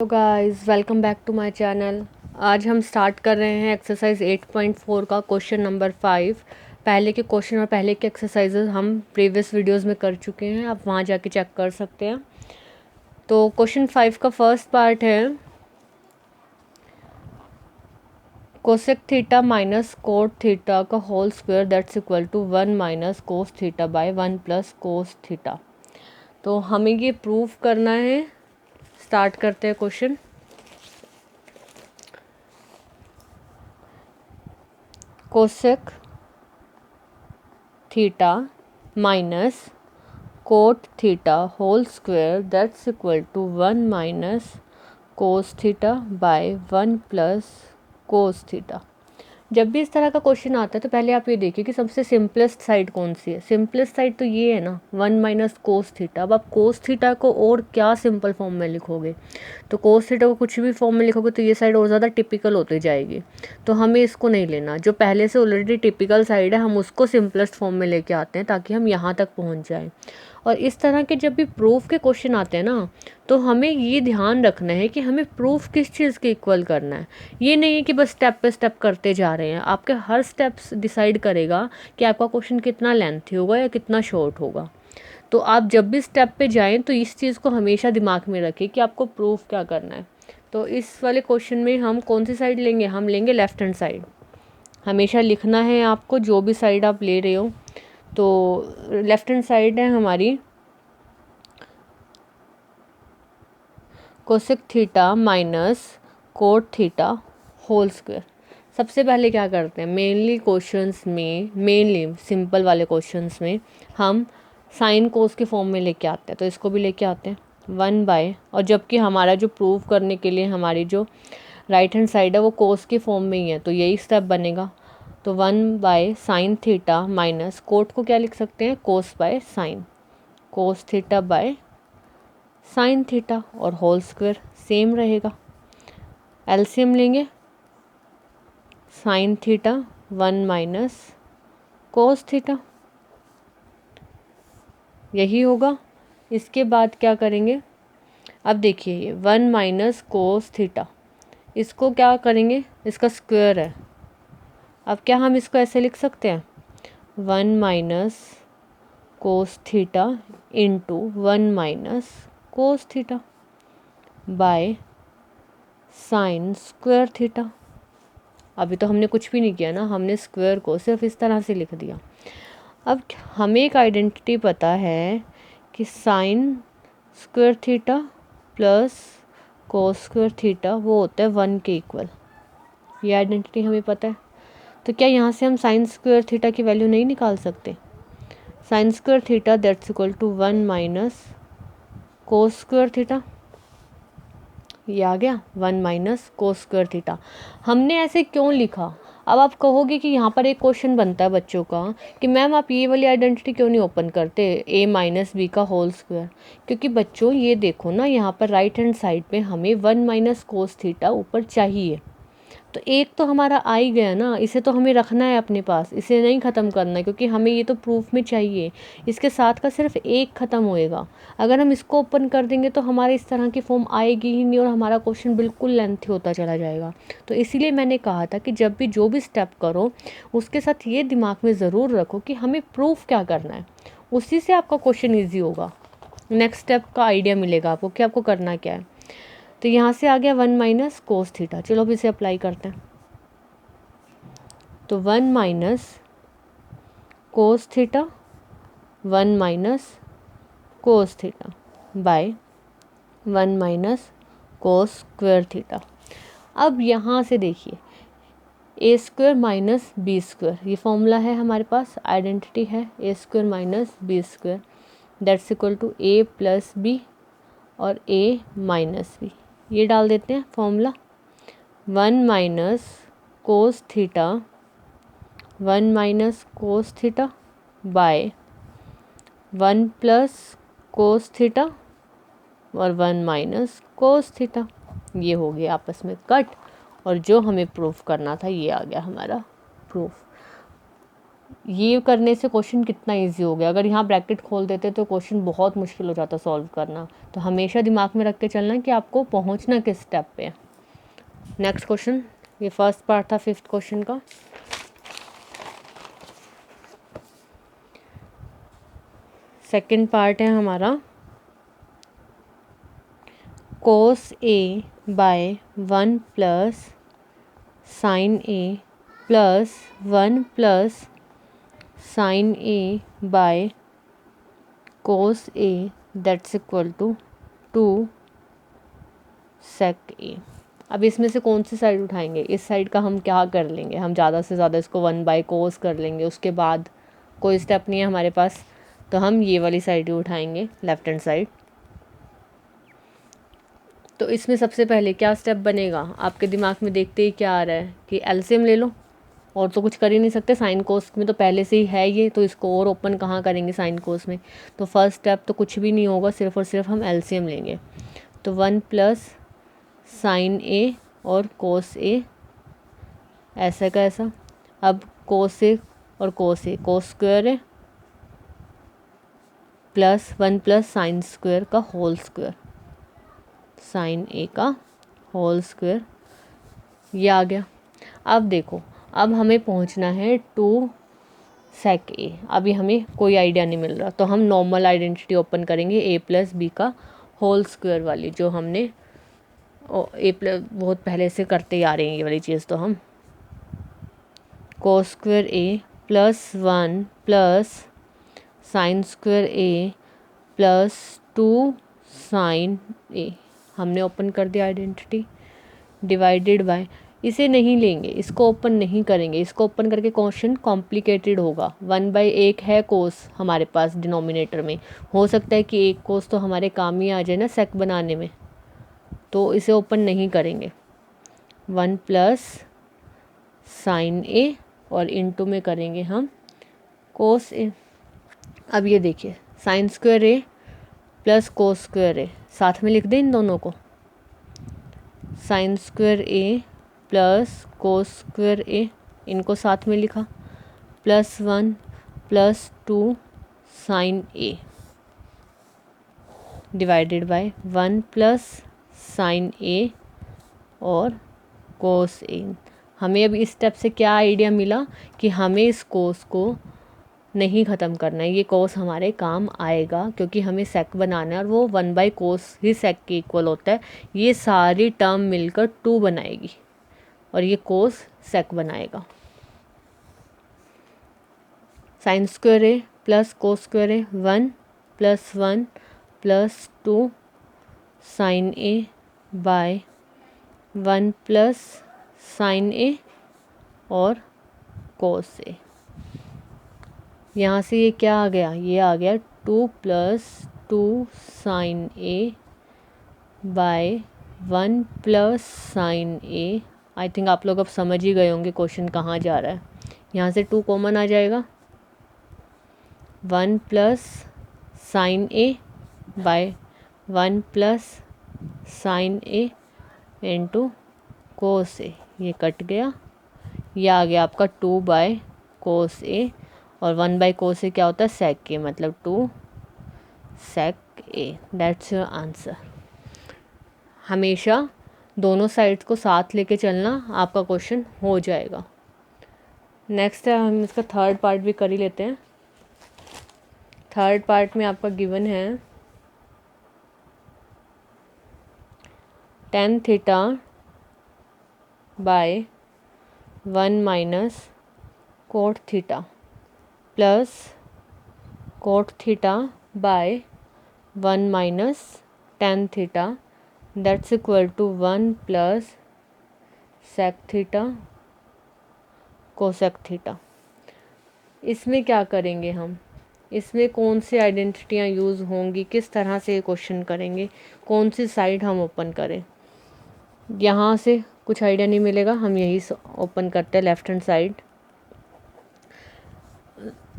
तो guys welcome back to my channel. आज हम स्टार्ट कर रहे हैं एक्सरसाइज 8.4 का क्वेश्चन नंबर 5। पहले के क्वेश्चन और पहले के एक्सरसाइजेज हम प्रीवियस वीडियोस में कर चुके हैं, आप वहां जाके चेक कर सकते हैं। तो क्वेश्चन 5 का फर्स्ट पार्ट है cosec theta minus cot theta का whole square that's equal to 1 minus cos theta by 1 plus cos theta. तो हमें ये प्रूव करना है। स्टार्ट करते हैं question. Cosec theta minus cot theta whole square that's equal to 1 minus cos theta by 1 plus cos theta. जब भी इस तरह का क्वेश्चन आता है तो पहले आप ये देखिए कि सबसे सिंपलेस्ट साइड कौन सी है। सिंपलेस्ट साइड तो ये है ना, 1 माइनस कोस थीटा। अब आप कोस थीटा को और क्या सिंपल फॉर्म में लिखोगे, तो कोस थीटा को कुछ भी फॉर्म में लिखोगे तो ये साइड और ज़्यादा टिपिकल होती जाएगी। तो हमें इसको नहीं लेना, जो पहले से ऑलरेडी टिपिकल साइड है हम उसको सिंपलेस्ट फॉर्म में लेके आते हैं ताकि हम यहाँ तक पहुँच जाएँ। और इस तरह के जब भी प्रूफ के क्वेश्चन आते हैं ना, तो हमें ये ध्यान रखना है कि हमें प्रूफ किस चीज़ के इक्वल करना है। ये नहीं है कि बस स्टेप पे स्टेप करते जा रहे हैं। आपके हर स्टेप्स डिसाइड करेगा कि आपका क्वेश्चन कितना लेंथी होगा या कितना शॉर्ट होगा। तो आप जब भी स्टेप पे जाएं तो इस चीज़ को हमेशा दिमाग में रखें कि आपको प्रूफ क्या करना है। तो इस वाले क्वेश्चन में हम कौन सी साइड लेंगे, हम लेंगे लेफ्ट हैंड साइड। हमेशा लिखना है आपको जो भी साइड आप ले रहे हो। तो लेफ्ट हैंड साइड है हमारी cosec theta minus cot theta whole square. सबसे पहले क्या करते हैं, मेनली सिंपल वाले क्वेश्चंस में हम साइन कोस के फॉर्म में लेके आते हैं। तो इसको भी लेके आते हैं 1 बाय, और जबकि हमारा जो प्रूव करने के लिए हमारी जो राइट हैंड साइड है वो कोस के फॉर्म में ही है, तो यही स्टेप बनेगा। तो 1 by sine theta minus cot को क्या लिख सकते हैं, cos by sine, cos theta by sine theta, और होल स्क्वायर सेम रहेगा। एलसीएम लेंगे, sine theta 1 minus cos theta, यही होगा। इसके बाद क्या करेंगे, अब देखिए ये 1 माइनस कोस थीटा, इसको क्या करेंगे, इसका स्क्वायर है। अब क्या हम इसको ऐसे लिख सकते हैं, 1 minus cos theta into 1 minus cos theta by sign square theta. अभी तो हमने कुछ भी नहीं किया ना, हमने स्क्वायर को सिर्फ इस तरह से लिख दिया। अब हमें एक आइडेंटिटी पता है कि sign square theta plus cos square theta वो होता है 1 के इक्वल। ये आइडेंटिटी हमें पता है। तो क्या यहाँ से हम साइन स्क्वायर थीटा की वैल्यू नहीं निकाल सकते। Sine square theta that's equal to 1 minus cos square theta, ये आ गया 1 माइनस कोस स्क्वायर थीटा। हमने ऐसे क्यों लिखा। अब आप कहोगे कि यहाँ पर एक क्वेश्चन बनता है बच्चों का कि मैम आप ये वाली आइडेंटिटी क्यों नहीं ओपन करते, a माइनस बी का होल स्क्वायर। क्योंकि बच्चों ये देखो ना, यहाँ पर राइट हैंड साइड पे हमें 1 माइनस कोस थीटा ऊपर चाहिए। तो एक तो हमारा आ ही गया ना, इसे तो हमें रखना है अपने पास, इसे नहीं ख़त्म करना है क्योंकि हमें ये तो प्रूफ में चाहिए। इसके साथ का सिर्फ एक ख़त्म होएगा। अगर हम इसको ओपन कर देंगे तो हमारे इस तरह की फॉर्म आएगी ही नहीं और हमारा क्वेश्चन बिल्कुल लेंथी होता चला जाएगा। तो इसीलिए मैंने कहा था कि जब भी जो भी स्टेप करो उसके साथ ये दिमाग में ज़रूर रखो कि हमें प्रूफ क्या करना है, उसी से आपका क्वेश्चन ईजी होगा। नेक्स्ट स्टेप का आइडिया मिलेगा आपको कि आपको करना क्या है। तो यहाँ से आ गया 1 माइनस कोस थीटा। चलो अब इसे अप्लाई करते हैं। तो 1 minus cos theta 1 minus cos theta by 1 minus cos square theta. अब यहाँ से देखिए a square minus b square, ये फॉर्मूला है हमारे पास, आइडेंटिटी है a square minus b square that's equal to a plus b और ए माइनस बी। ये डाल देते हैं formula. 1 minus cos theta 1 minus cos theta by 1 plus cos theta और 1 माइनस कोस थीटा। ये हो गया आपस में कट, और जो हमें प्रूफ करना था ये आ गया हमारा प्रूफ। ये करने से क्वेश्चन कितना इजी हो गया। अगर यहाँ ब्रैकेट खोल देते तो क्वेश्चन बहुत मुश्किल हो जाता सॉल्व करना। तो हमेशा दिमाग में रख के चलना कि आपको पहुँचना किस स्टेप पे है। नेक्स्ट क्वेश्चन, ये फर्स्ट पार्ट था 5th क्वेश्चन का। सेकंड पार्ट है हमारा cos A by 1 plus sine A plus 1 plus sine A by cos A that's equal to 2 sec A। अब इसमें से कौन सी साइड उठाएंगे? इस साइड का हम क्या कर लेंगे, हम ज़्यादा से ज़्यादा इसको 1 बाय कोस कर लेंगे, उसके बाद कोई स्टेप नहीं है हमारे पास, तो हम ये वाली साइड ही उठाएंगे, लेफ्ट हैंड साइड। तो इसमें सबसे पहले क्या स्टेप बनेगा आपके दिमाग में देखते ही क्या आ रहा है कि एलसीएम ले लो, और तो कुछ कर ही नहीं सकते, साइन कोस में तो पहले से ही है ये, तो इसको और ओपन कहाँ करेंगे साइन कोस में। तो फर्स्ट स्टेप तो कुछ भी नहीं होगा, सिर्फ और सिर्फ हम एलसीएम लेंगे। तो 1 प्लस साइन ए और कोस ए, ऐसा का ऐसा। अब कोस ए और कोस ए, कोस स्क्वायर है प्लस 1 प्लस साइन स्क्वायर का होल स्क्वायर, साइन ए का होल स्क्वायर, ये आ गया। अब देखो, अब हमें पहुंचना है 2 sec ए। अभी हमें कोई आइडिया नहीं मिल रहा, तो हम नॉर्मल आइडेंटिटी ओपन करेंगे a प्लस बी का होल स्क्वायर वाली, जो हमने ए प्लस बहुत पहले से करते ही आ रहे हैं ये वाली चीज़। तो हम कोस square a plus 1 plus sign square a plus 2 sine ए, हमने ओपन कर दिया आइडेंटिटी, डिवाइडेड बाय, इसे नहीं लेंगे, इसको ओपन नहीं करेंगे, इसको ओपन करके क्वेश्चन कॉम्प्लिकेटेड होगा। 1/1 है कोस हमारे पास डिनोमिनेटर में, हो सकता है कि एक कोस तो हमारे काम ही आ जाए ना सेक बनाने में, तो इसे ओपन नहीं करेंगे। 1 प्लस साइन ए और इनटू में करेंगे हम कोस ए। अब ये देखिए, sine square a plus cos square a, साथ में लिख दें इन दोनों को, sine square a plus cos square a, इनको साथ में लिखा, plus 1 plus 2 sine a, divided by 1 plus sine a और कोस ए। हमें अब इस स्टेप से क्या आइडिया मिला कि हमें इस कोस को नहीं ख़त्म करना है, ये कोस हमारे काम आएगा क्योंकि हमें सेक बनाना है, और वो 1 बाई कोस ही सेक के इक्वल होता है। ये सारी टर्म मिलकर 2 बनाएगी और ये कोस सेक बनाएगा। Sign square a plus cos square A, 1 plus 1 plus 2 sine A by 1 plus sine a और कोस ए। यहाँ से ये क्या आ गया, ये आ गया 2 plus 2 sine A by 1 plus sine A. I think आप लोग अब समझ ही गए होंगे क्वेश्चन कहाँ जा रहा है। यहाँ से 2 कॉमन आ जाएगा, 1 plus sine A by 1 plus sine A into cos ए, ये कट गया, ये आ गया आपका 2 बाय कोस ए, और 1 बाई कोस ए क्या होता है सेक ए, मतलब 2 sec a. That's your answer. हमेशा दोनों साइड्स को साथ लेके चलना, आपका क्वेश्चन हो जाएगा। नेक्स्ट है, हम इसका थर्ड पार्ट भी कर ही लेते हैं। थर्ड पार्ट में आपका गिवन है tan theta by 1 minus cot theta plus cot theta by 1 minus tan theta that's equal to 1 plus sec theta cosec theta. इसमें क्या करेंगे हम, इसमें कौन सी आइडेंटिटियाँ यूज़ होंगी, किस तरह से क्वेश्चन करेंगे, कौन सी साइड हम ओपन करें, यहाँ से कुछ आइडिया नहीं मिलेगा। हम यही ओपन करते हैं लेफ्ट हैंड साइड।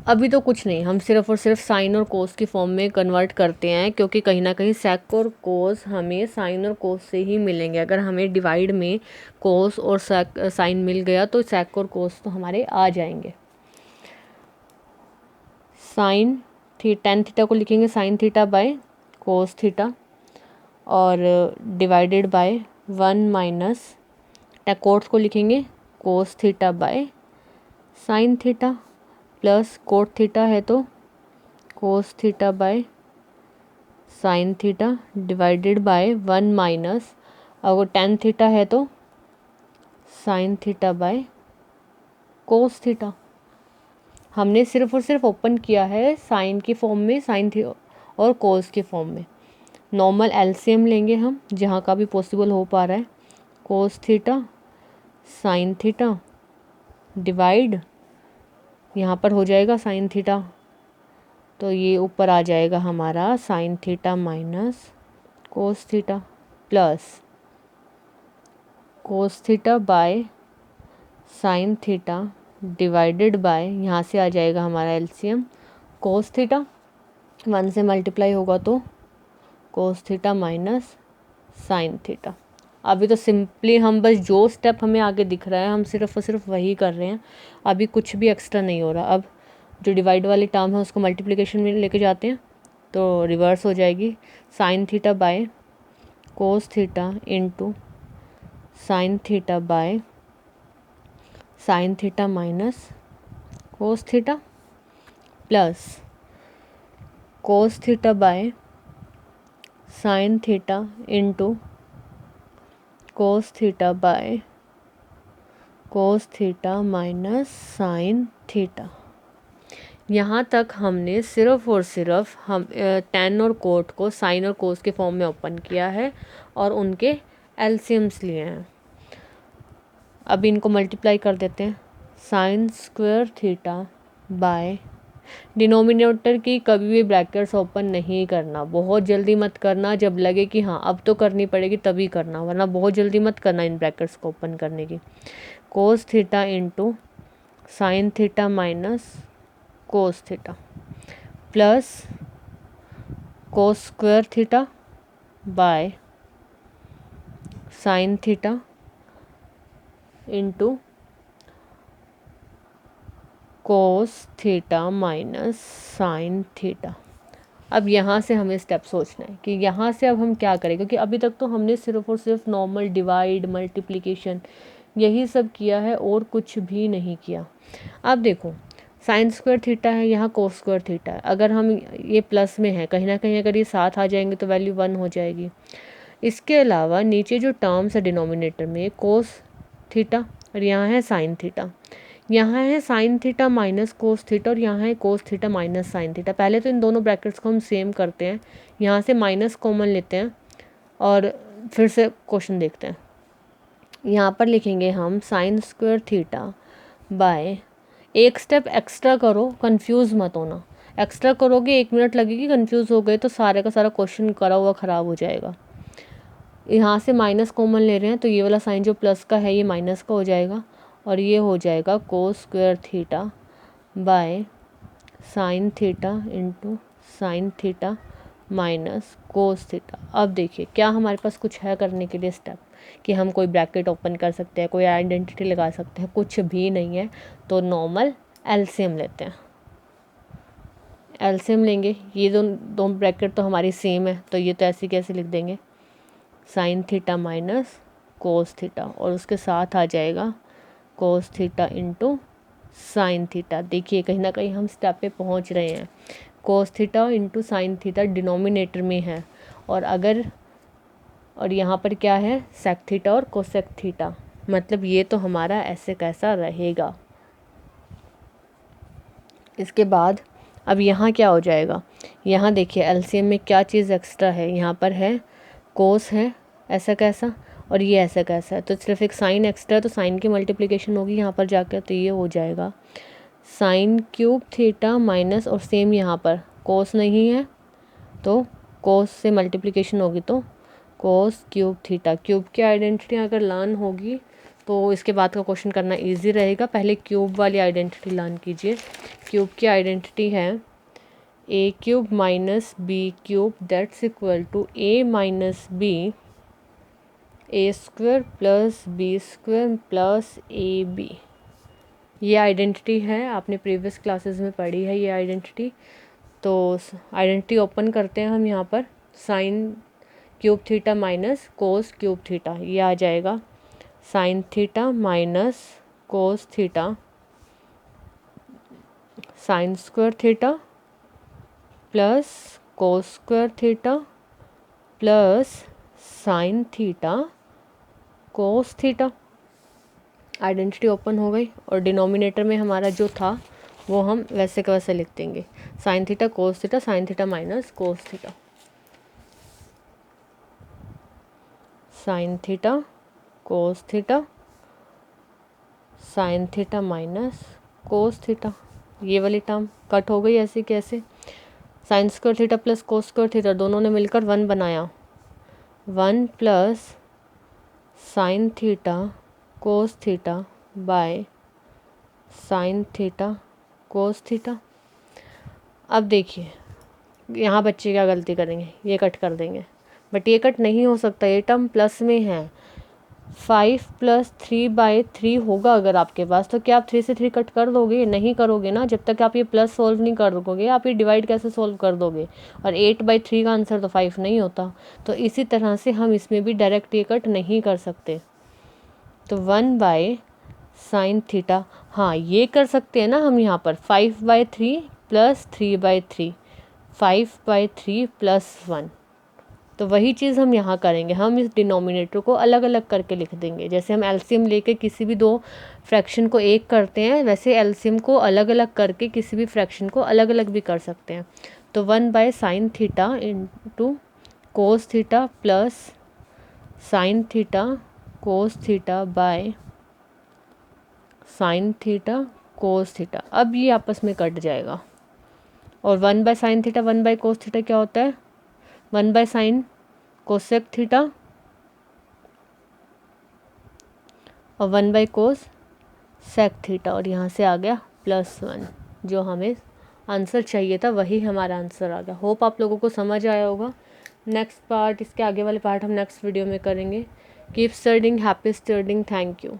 अभी तो कुछ नहीं, हम सिर्फ और सिर्फ साइन और कोस की फॉर्म में कन्वर्ट करते हैं, क्योंकि कहीं ना कहीं सेक और कोस हमें साइन और कोस से ही मिलेंगे। अगर हमें डिवाइड में कोस और साइन मिल गया तो सेक और कोस तो हमारे आ जाएंगे। साइन टेन थीटा को लिखेंगे sine theta by cos theta और डिवाइडेड बाय 1 माइनस कोस को लिखेंगे कोस theta by sine theta plus cot theta है तो कोस theta by sine theta divided by 1 minus अगर टेन थीटा है तो sine theta by cos theta. हमने सिर्फ और सिर्फ ओपन किया है साइन की फॉर्म में, साइन थी और कोस की फॉर्म में। नॉर्मल एलसीएम लेंगे हम जहाँ का भी पॉसिबल हो पा रहा है। Cos theta sine theta divide यहाँ पर हो जाएगा साइन थीटा, तो ये ऊपर आ जाएगा हमारा sign theta minus cos theta plus cos theta by sine theta divided by, यहाँ से आ जाएगा हमारा एलसीएम कोस थीटा 1 से मल्टीप्लाई होगा तो cos theta minus sine theta. अभी तो सिंपली हम बस जो स्टेप हमें आगे दिख रहा है हम सिर्फ और सिर्फ वही कर रहे हैं, अभी कुछ भी एक्स्ट्रा नहीं हो रहा। अब जो डिवाइड वाली टर्म है उसको मल्टीप्लिकेशन में लेके जाते हैं तो रिवर्स हो जाएगी sine theta by cos theta into sine theta by sine theta minus cos theta plus cos theta by sine theta into cos theta by cos theta minus sine theta. यहाँ तक हमने सिर्फ और सिर्फ हम टेन और कोट को sign और कोस के फॉर्म में ओपन किया है और उनके एलसीएम्स लिए हैं। अब इनको मल्टीप्लाई कर देते हैं sign square theta by, denominator की कभी भी ब्रैकेट्स ओपन नहीं करना, बहुत जल्दी मत करना, जब लगे कि हाँ अब तो करनी पड़ेगी तभी करना, वरना बहुत जल्दी मत करना इन ब्रैकेट्स को ओपन करने की। Cos theta into sine theta minus cos theta plus cos square theta by sine theta into cos theta minus sine theta. अब यहाँ से हमें स्टेप सोचना है कि यहाँ से अब हम क्या करें, क्योंकि अभी तक तो हमने सिर्फ और सिर्फ नॉर्मल डिवाइड मल्टीप्लिकेशन यही सब किया है और कुछ भी नहीं किया। अब देखो साइन स्क्वायर थीटा है, यहाँ कोस स्क्वायर थीटा है, अगर हम ये प्लस में है कहीं ना कहीं अगर ये साथ आ जाएंगे तो वैल्यू 1 हो जाएगी। इसके अलावा नीचे जो टर्म्स है डिनोमिनेटर में कोस थीटा और यहाँ है साइन थीटा, यहाँ है sign theta minus cos theta और यहाँ है cos theta minus sine theta. पहले तो इन दोनों ब्रैकेट्स को हम सेम करते हैं, यहाँ से माइनस कॉमन लेते हैं और फिर से क्वेश्चन देखते हैं। यहाँ पर लिखेंगे हम साइन स्क्वायर थीटा बाय, एक स्टेप एक्स्ट्रा करो, कंफ्यूज मत होना, एक्स्ट्रा करोगे 1 मिनट लगेगी, कंफ्यूज हो गए तो सारे का सारा क्वेश्चन करा हुआ ख़राब हो जाएगा। यहाँ से माइनस कॉमन ले रहे हैं तो ये वाला साइन जो प्लस का है ये माइनस का हो जाएगा और ये हो जाएगा कोस square theta by sine theta into sine theta minus cos theta. अब देखिए क्या हमारे पास कुछ है करने के लिए स्टेप कि हम कोई ब्रैकेट ओपन कर सकते हैं, कोई आइडेंटिटी लगा सकते हैं, कुछ भी नहीं है। तो नॉर्मल एलसीएम लेते हैं, एलसीएम लेंगे। ये दो ब्रैकेट तो हमारी सेम है तो ये तो ऐसे कैसे लिख देंगे sign theta minus cos theta और उसके साथ आ जाएगा cos theta into sine theta. देखिए कहीं ना कहीं हम स्टेप पे पहुंच रहे हैं। Cos theta into sine theta denominator में है और यहाँ पर क्या है सेक थीटा और कोसेक थीटा, मतलब ये तो हमारा ऐसे कैसा रहेगा। इसके बाद अब यहाँ क्या हो जाएगा, यहाँ देखिए एलसीएम में क्या चीज़ एक्स्ट्रा है, यहाँ पर है कोस है ऐसा कैसा और ये ऐसा कैसा है, तो सिर्फ एक साइन एक्स्ट्रा है तो साइन की मल्टीप्लिकेशन होगी यहाँ पर जाकर, तो ये हो जाएगा साइन क्यूब थीटा माइनस, और सेम यहाँ पर कोस नहीं है तो कोस से मल्टीप्लिकेशन होगी तो कोस क्यूब थीटा। क्यूब की आइडेंटिटी अगर लर्न होगी तो इसके बाद का क्वेश्चन करना इजी रहेगा। पहले क्यूब वाली आइडेंटिटी लर्न कीजिए। क्यूब की आइडेंटिटी है a cube minus b cube that's equal to a minus b a square plus b square plus a b. ये आइडेंटिटी है, आपने प्रीवियस क्लासेस में पढ़ी है ये आइडेंटिटी। तो आइडेंटिटी ओपन करते हैं हम यहाँ पर, sine cube theta minus cos cube theta, ये आ जाएगा sign theta minus cos theta sine square theta plus cos square theta plus sine theta cos theta. Identity open हो गई और डिनोमिनेटर में हमारा जो था वो हम वैसे का वैसे लिख देंगे, sine theta cos theta sine theta minus cos theta, sine theta cos theta sine theta minus cos theta. ये वाली टर्म कट हो गई ऐसे कैसे, sign square theta plus cos square theta दोनों ने मिलकर 1 बनाया, 1 plus sine theta cos theta by sine theta cos theta. अब देखिए यहाँ बच्चे क्या गलती करेंगे, ये कट कर देंगे, बट ये कट नहीं हो सकता, ये टर्म प्लस में है। 5 प्लस 3/3 होगा अगर आपके पास, तो क्या आप 3 से 3 कट कर दोगे? नहीं करोगे ना, जब तक आप ये प्लस सॉल्व नहीं करोगे आप ये डिवाइड कैसे सॉल्व कर दोगे? और 8/3 का आंसर तो 5 नहीं होता। तो इसी तरह से हम इसमें भी डायरेक्ट ये कट नहीं कर सकते। तो 1 साइन थीटा, हाँ ये कर सकते हैं ना हम यहाँ पर, 5/3 प्लस 3/3, 5/3 प्लस 1। तो वही चीज़ हम यहाँ करेंगे, हम इस डिनोमिनेटर को अलग अलग करके लिख देंगे। जैसे हम एलसीएम लेके किसी भी दो फ्रैक्शन को एक करते हैं, वैसे एलसीएम को अलग अलग करके किसी भी फ्रैक्शन को अलग अलग भी कर सकते हैं। तो 1 sine theta into cos theta plus sine theta cos theta by sine theta cos theta. अब ये आपस में कट जाएगा और 1 साइन थीटा 1 कोस थीटा क्या होता है, 1 साइन कोसेक थीटा और 1 कोस सेक थीटा, और यहाँ से आ गया +1। जो हमें आंसर चाहिए था वही हमारा आंसर आ गया। होप आप लोगों को समझ आया होगा। नेक्स्ट पार्ट, इसके आगे वाले पार्ट हम नेक्स्ट वीडियो में करेंगे। Keep studying, happy studying, thank you.